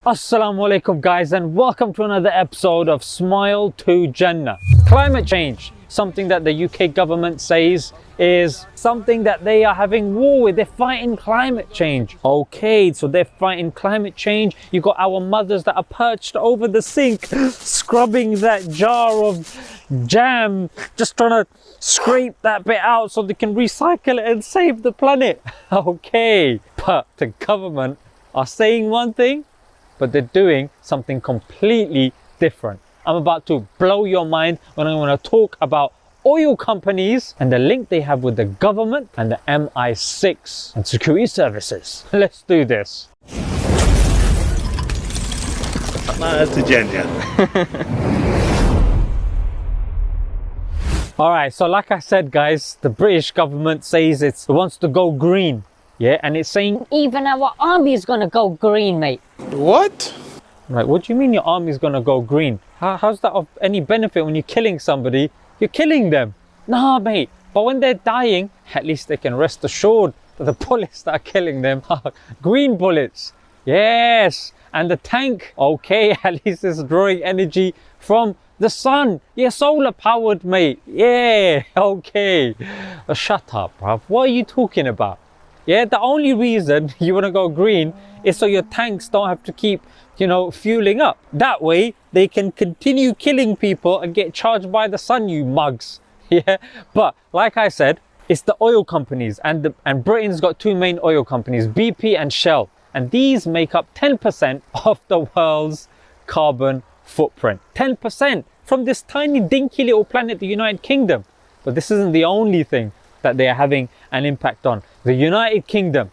Assalamu alaikum guys, and welcome to another episode of Smile to Jannah. Climate change, something that the UK government says is something that they are having war with. They're fighting climate change. Okay, so they're fighting climate change. You got our mothers that are perched over the sink, scrubbing that jar of jam, just trying to scrape that bit out so they can recycle it and save the planet. Okay, but the government are saying one thing, but they're doing something completely different. I'm about to blow your mind when I want to talk about oil companies and the link they have with the government and the MI6 and security services. Let's do this. To Jaanta. All right, so like I said, guys, the British government says it wants to go green. Yeah, and it's saying even our army is gonna go green, mate. What? Right, what do you mean your army's gonna go green? How's that of any benefit when you're killing somebody? You're killing them. Nah, mate. But when they're dying, at least they can rest assured that the bullets that are killing them are green bullets. Yes. And the tank, okay, at least it's drawing energy from the sun. Yeah, solar powered, mate. Yeah, okay. Shut up, bruv. What are you talking about? Yeah, the only reason you want to go green is so your tanks don't have to keep, fueling up. That way, they can continue killing people and get charged by the sun, you mugs. Yeah, but like I said, it's the oil companies, and Britain's got two main oil companies, BP and Shell. And these make up 10% of the world's carbon footprint. 10% from this tiny, dinky little planet, the United Kingdom. But this isn't the only thing that they are having an impact on. The United Kingdom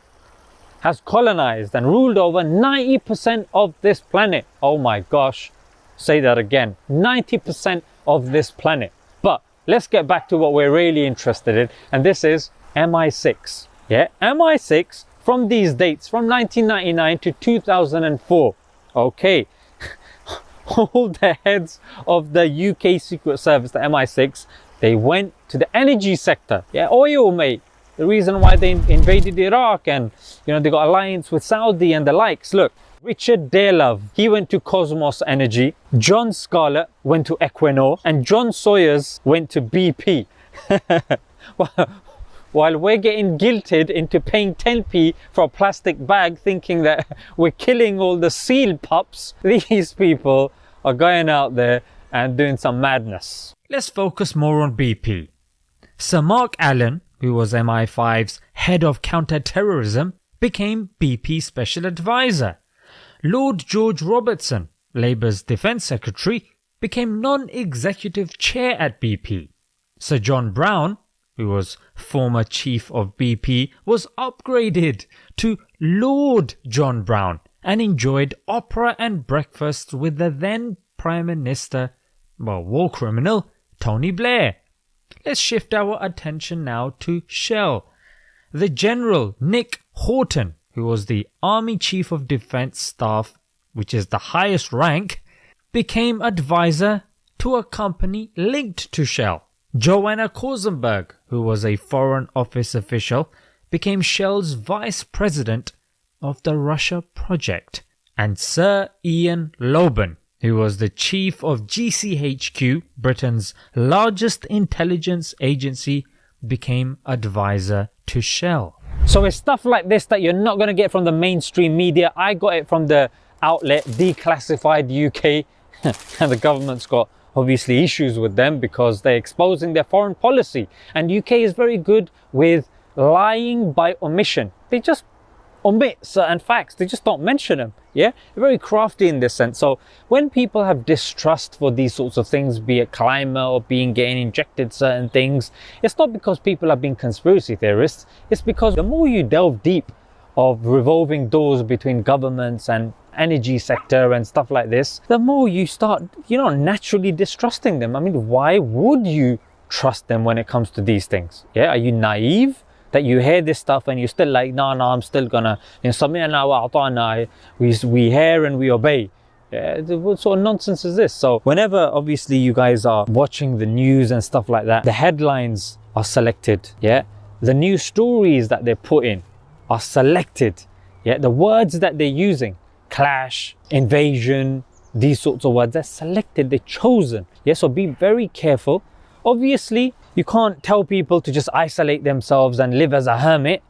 has colonized and ruled over 90% of this planet. Oh my gosh, say that again, 90% of this planet. But let's get back to what we're really interested in, and this is MI6. Yeah, MI6 from these dates, from 1999 to 2004. Okay, all the heads of the UK Secret Service, the MI6, they went to the energy sector. Yeah, oil, mate. The reason why they invaded Iraq, and they got alliance with Saudi and the likes. Look, Richard Daylove, he went to Cosmos Energy. John Scarlett went to Equinor, and John Sawyers went to BP. While we're getting guilted into paying 10p for a plastic bag, thinking that we're killing all the seal pups, these people are going out there and doing some madness. Let's focus more on BP. Sir Mark Allen, who was MI5's head of counter-terrorism, became BP Special Advisor. Lord George Robertson, Labour's Defence Secretary, became non-executive chair at BP. Sir John Brown, who was former chief of BP, was upgraded to Lord John Brown and enjoyed opera and breakfast with the then Prime Minister, war criminal, Tony Blair. Let's shift our attention now to Shell. The General Nick Horton, who was the Army Chief of Defence Staff, which is the highest rank, became advisor to a company linked to Shell. Joanna Korzenberg, who was a Foreign Office official, became Shell's Vice President of the Russia project. And Sir Ian Loban, who was the chief of GCHQ, Britain's largest intelligence agency, became advisor to Shell. So it's stuff like this that you're not going to get from the mainstream media. I got it from the outlet Declassified UK, and the government's got obviously issues with them because they're exposing their foreign policy. And UK is very good with lying by omission. They just omit certain facts, they just don't mention them. Yeah, they're very crafty in this sense. So when people have distrust for these sorts of things, be it climate or getting injected certain things, it's not because people are being conspiracy theorists. It's because the more you delve deep of revolving doors between governments and energy sector and stuff like this, the more you start naturally distrusting them. I mean, why would you trust them when it comes to these things? Yeah, are you naive that you hear this stuff and you're still like, no, I'm still gonna, sami'na wa ata'na, we hear and we obey? Yeah, what sort of nonsense is this? So whenever obviously you guys are watching the news and stuff like that, the headlines are selected. Yeah, the news stories that they're put in are selected. Yeah, the words that they're using, clash, invasion, these sorts of words. They're selected, they're chosen. Yeah, so be very careful. Obviously, you can't tell people to just isolate themselves and live as a hermit.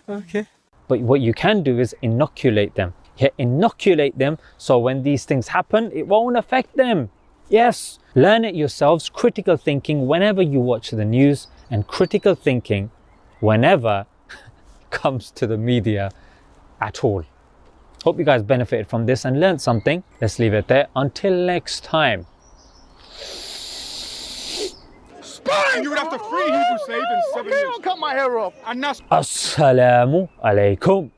Okay. But what you can do is inoculate them. Yeah, inoculate them so when these things happen, it won't affect them. Yes, learn it yourselves. Critical thinking whenever you watch the news, and critical thinking whenever comes to the media at all. Hope you guys benefited from this and learned something. Let's leave it there. Until next time. And you would have to free Hebrew slave in 7 years. Cut my hair off. And that's Assalamu alaikum.